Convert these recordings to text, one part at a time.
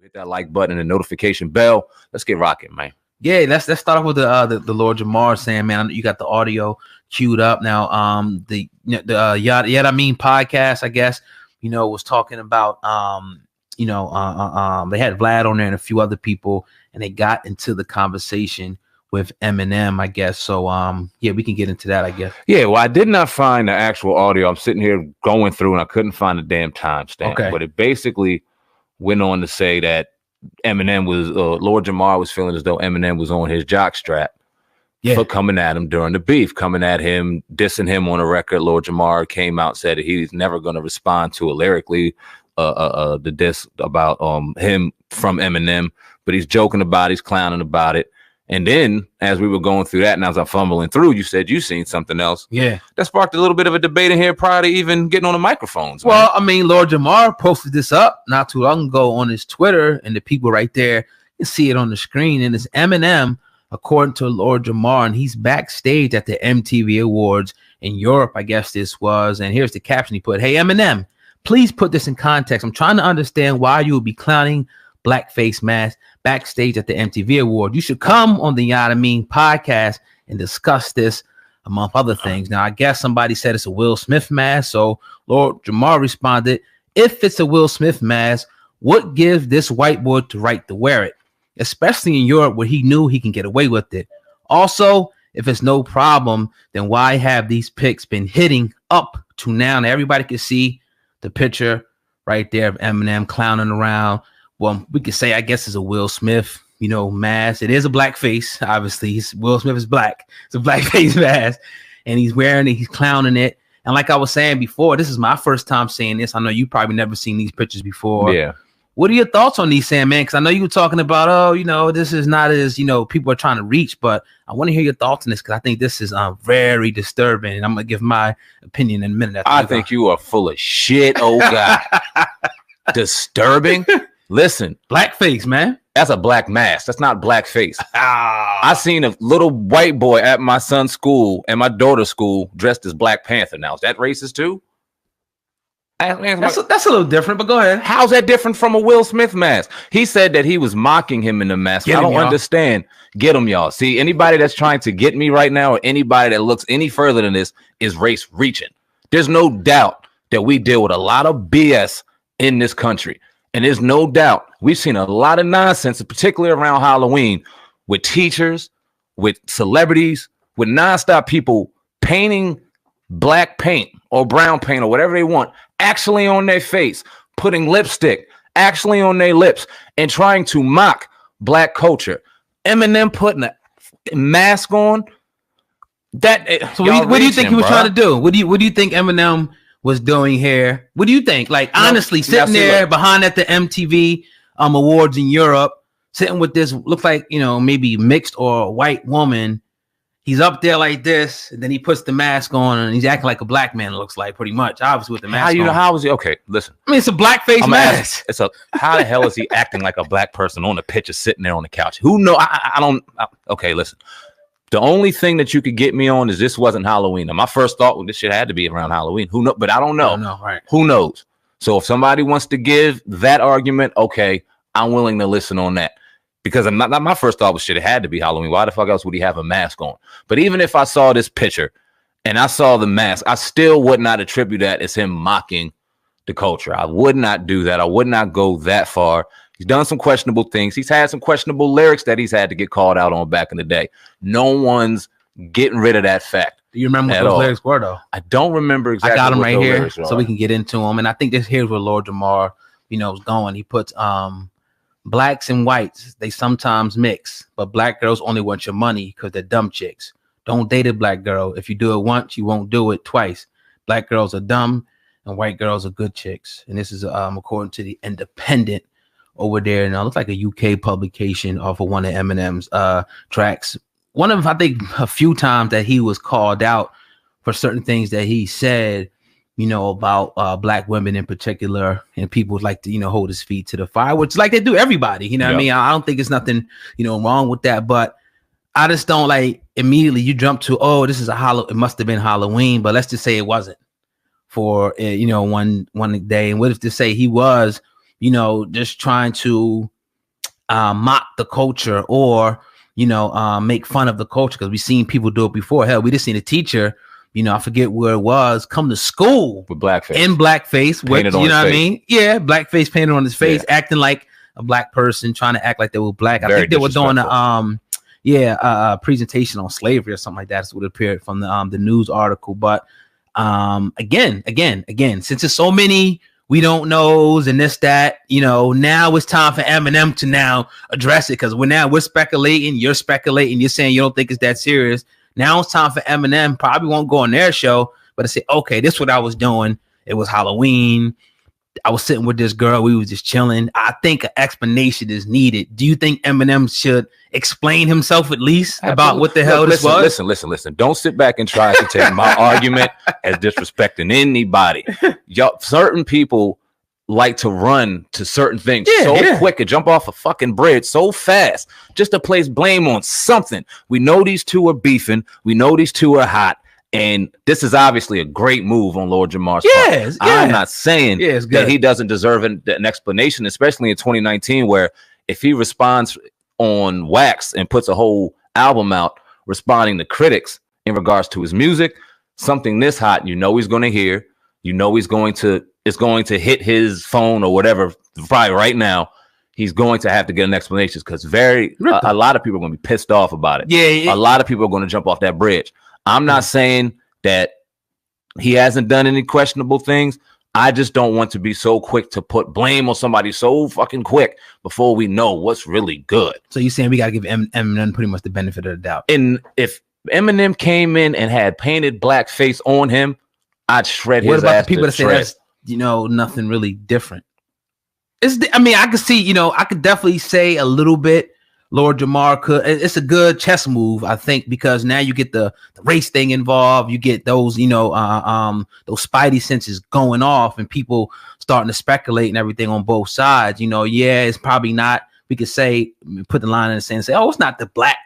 Hit that like button and the notification bell. Let's get rocking, man. Yeah, let's start off with the Lord Jamar saying, man, you got the audio queued up now. The Yet I Mean podcast, I guess, was talking about they had Vlad on there and a few other people, and they got into the conversation with Eminem, I guess. So we can get into that, I guess. Yeah, well, I did not find the actual audio. I'm sitting here going through and I couldn't find the damn timestamp. Okay. But it basically went on to say that Eminem was Lord Jamar was feeling as though Eminem was on his jockstrap for coming at him during the beef, coming at him, dissing him on a record. Lord Jamar came out and said that he's never going to respond to it lyrically, the diss about him from Eminem, but he's joking about it, he's clowning about it. And then as we were going through that and as I'm fumbling through, you said you seen something else. Yeah. That sparked a little bit of a debate in here prior to even getting on the microphones. Well, I mean, Lord Jamar posted this up not too long ago on his Twitter, and the people right there can see it on the screen. And it's Eminem, according to Lord Jamar, and he's backstage at the MTV Awards in Europe, I guess this was. And here's the caption he put: "Hey, Eminem, please put this in context. I'm trying to understand why you would be clowning blackface mask backstage at the MTV Award. You should come on the Yet I Mean podcast and discuss this, among other things." Now, I guess somebody said it's a Will Smith mask. So Lord Jamar responded, "If it's a Will Smith mask, what gives this white boy the right to wear it? Especially in Europe where he knew he can get away with it. Also, if it's no problem, then why have these pics been hitting up to now?" Now everybody can see the picture right there of Eminem clowning around. Well, we could say, I guess, it's a Will Smith, mask. It is a black face. Obviously, Will Smith is black. It's a black face mask, and he's wearing it. He's clowning it. And like I was saying before, this is my first time seeing this. I know you probably never seen these pictures before. Yeah. What are your thoughts on these, Sam, man? Because I know you were talking about, this is not as, people are trying to reach, but I want to hear your thoughts on this because I think this is very disturbing. And I'm going to give my opinion in a minute. I think you are full of shit, oh God. Disturbing? Listen. Blackface, man. That's a black mask. That's not blackface. I seen a little white boy at my son's school and my daughter's school dressed as Black Panther. Now, is that racist too? That's a little different, but go ahead. How's that different from a Will Smith mask? He said that he was mocking him in the mask. I don't understand. Get him, y'all. See, anybody that's trying to get me right now or anybody that looks any further than this is race reaching. There's no doubt that we deal with a lot of BS in this country. And there's no doubt we've seen a lot of nonsense, particularly around Halloween, with teachers, with celebrities, with nonstop people painting black paint or brown paint or whatever they want actually on their face, putting lipstick actually on their lips and trying to mock black culture. Eminem putting a mask on. So what do you think he was trying to do? What do you think Eminem was doing here? What do you think? Like, honestly, sitting there behind at the MTV awards in Europe, sitting with this, looks like, maybe mixed or white woman. He's up there like this, and then he puts the mask on, and he's acting like a black man, it looks like, pretty much, obviously, with the mask on. How is he? Okay, listen. I mean, it's a blackface mask. How the hell is he acting like a black person on the picture sitting there on the couch? Who knows? Okay, listen. The only thing that you could get me on is this wasn't Halloween. Now, my first thought was this shit had to be around Halloween. Who knows? But I don't know. Right? Who knows? So if somebody wants to give that argument, okay, I'm willing to listen on that. Because not my first thought was shit, it had to be Halloween. Why the fuck else would he have a mask on? But even if I saw this picture and I saw the mask, I still would not attribute that as him mocking the culture. I would not do that. I would not go that far. He's done some questionable things. He's had some questionable lyrics that he's had to get called out on back in the day. No one's getting rid of that fact. Do you remember what those lyrics were, though? I don't remember exactly. I got them right here, so we can get into them. And I think here's where Lord Jamar, is going. He puts blacks and whites, they sometimes mix, but black girls only want your money because they're dumb chicks. Don't date a black girl. If you do it once, you won't do it twice. Black girls are dumb and white girls are good chicks. And this is according to the Independent over there. And it looks like a UK publication off of one of Eminem's tracks. One of, I think, a few times that he was called out for certain things that he said, about black women in particular, and people would like to, hold his feet to the fire, which like they do everybody, what I mean? I don't think it's nothing, wrong with that, but I just don't like immediately you jump to, oh, this is it must have been Halloween, but let's just say it wasn't for, one day. And what if to say he was, just trying to mock the culture or, make fun of the culture, because we've seen people do it before. Hell, we just seen a teacher, I forget where it was, come to school with blackface. In blackface, which, you know what I mean? Yeah, blackface painted on his face, acting like a black person, trying to act like they were black. I think they were doing a presentation on slavery or something like that. That's what appeared from the news article. But again, since there's so many we don't knows and this, that, now it's time for Eminem to now address it, because we're speculating, you're speculating, you're saying you don't think it's that serious. Now it's time for Eminem, probably won't go on their show, but to say, okay, this is what I was doing. It was Halloween. I was sitting with this girl. We was just chilling. I think an explanation is needed. Do you think Eminem should explain himself at least about what the hell this was? Listen. Don't sit back and try to take my argument as disrespecting anybody. Certain people like to run to certain things quick and jump off a fucking bridge so fast just to place blame on something. We know these two are beefing. We know these two are hot. And this is obviously a great move on Lord Jamar's part. I'm not saying that he doesn't deserve an explanation, especially in 2019, where if he responds on wax and puts a whole album out responding to critics in regards to his music, something this hot, he's going to hear, it's going to hit his phone or whatever, probably right now. He's going to have to get an explanation, because a lot of people are going to be pissed off about it. A lot of people are going to jump off that bridge. I'm not saying that he hasn't done any questionable things. I just don't want to be so quick to put blame on somebody so fucking quick before we know what's really good. So you're saying we got to give Eminem pretty much the benefit of the doubt. And if Eminem came in and had painted black face on him, I'd shred his ass. What about the people that say that's, nothing really different? I could see, I could definitely say a little bit. Lord Jamar could. It's a good chess move, I think, because now you get the race thing involved. You get those, those spidey senses going off, and people starting to speculate and everything on both sides. It's probably not. We could say, put the line in the sand and say, oh, it's not the black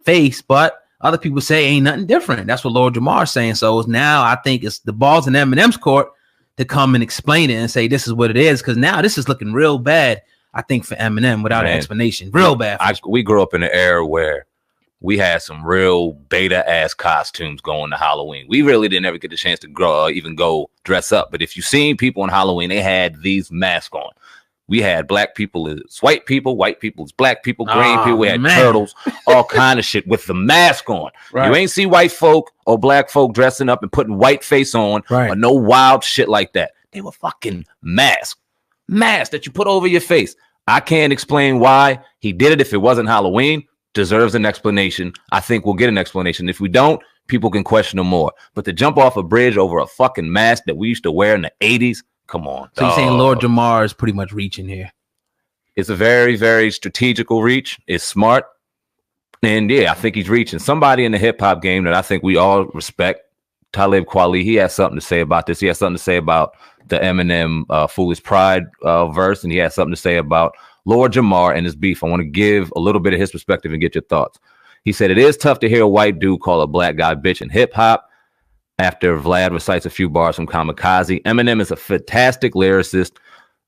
face, but other people say ain't nothing different. That's what Lord Jamar is saying. So now I think it's the ball's in Eminem's court to come and explain it and say this is what it is, because now this is looking real bad, I think, for Eminem without an explanation. Real bad. We grew up in an era where we had some real beta ass costumes going to Halloween. We really didn't ever get the chance to even go dress up. But if you seen people on Halloween, they had these masks on. We had black people as white people as black people, green people. We had turtles, all kind of shit with the mask on. Right. You ain't see white folk or black folk dressing up and putting white face on or no wild shit like that. They were fucking masks that you put over your face. I can't explain why he did it. If it wasn't Halloween, deserves an explanation. I think we'll get an explanation. If we don't, people can question him more. But to jump off a bridge over a fucking mask that we used to wear in the 80s, come on. So you're saying Lord Jamar is pretty much reaching here? It's a very, very strategical reach. It's smart. And I think he's reaching. Somebody in the hip hop game that I think we all respect, Talib Kweli, he has something to say about this. He has something to say about the Eminem Foolish Pride verse, and he has something to say about Lord Jamar and his beef. I want to give a little bit of his perspective and get your thoughts. He said, it is tough to hear a white dude call a black guy bitch in hip hop after Vlad recites a few bars from Kamikaze. Eminem is a fantastic lyricist.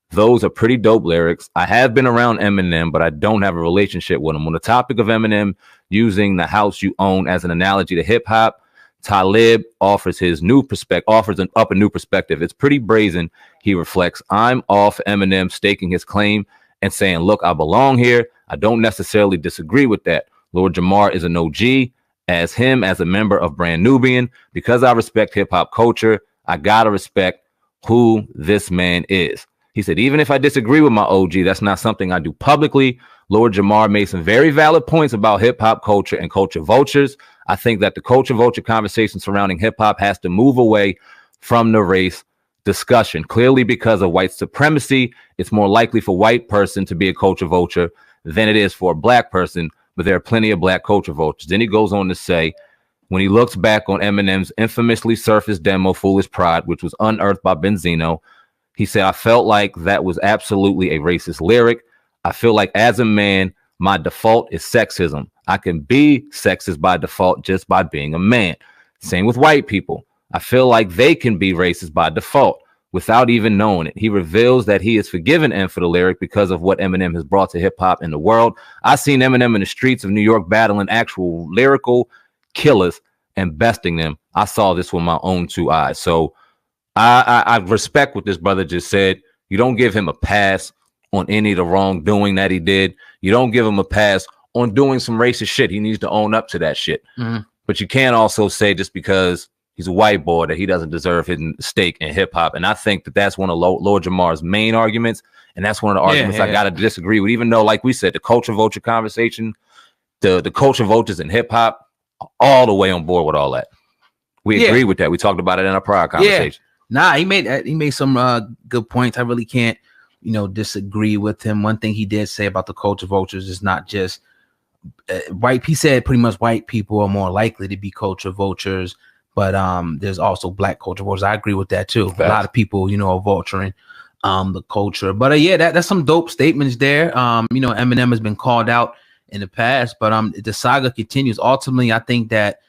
Those are pretty dope lyrics. I have been around Eminem, but I don't have a relationship with him. On the topic of Eminem using the house you own as an analogy to hip hop, Talib offers a new perspective. It's pretty brazen. He reflects, I'm off Eminem staking his claim and saying, look, I belong here. I don't necessarily disagree with that. Lord Jamar is an OG. As a member of Brand Nubian, because I respect hip hop culture, I gotta respect who this man is. He said, even if I disagree with my OG, that's not something I do publicly. Lord Jamar made some very valid points about hip hop culture and culture vultures. I think that the culture vulture conversation surrounding hip hop has to move away from the race discussion. Clearly, because of white supremacy, it's more likely for a white person to be a culture vulture than it is for a black person, but there are plenty of black culture vultures. Then he goes on to say, when he looks back on Eminem's infamously surfaced demo, Foolish Pride, which was unearthed by Benzino, he said, I felt like that was absolutely a racist lyric. I feel like as a man, my default is sexism. I can be sexist by default just by being a man. Same with white people. I feel like they can be racist by default. without even knowing it. He reveals that he has forgiven M for the lyric because of what Eminem has brought to hip hop in the world. I seen Eminem in the streets of New York battling actual lyrical killers and besting them. I saw this with my own 2 eyes. So I respect what this brother just said. You don't give him a pass on any of the wrongdoing that he did. You don't give him a pass on doing some racist shit. He needs to own up to that shit. But you can't also say just because he's a white boy that he doesn't deserve his stake in hip hop. And I think that that's one of Lord Jamar's main arguments. And that's one of the arguments I got to disagree with, even though, like we said, the culture vulture conversation, the culture vultures in hip hop, all the way on board with all that. We agree with that. We talked about it in our prior conversation. Nah, he made some good points. I really can't, disagree with him. One thing he did say about the culture vultures is not just white. He said pretty much white people are more likely to be culture vultures, but there's also black culture vultures. I agree with that too. A lot of people, are vulturing the culture. But that's some dope statements there. Eminem has been called out in the past, but the saga continues. Ultimately, I think that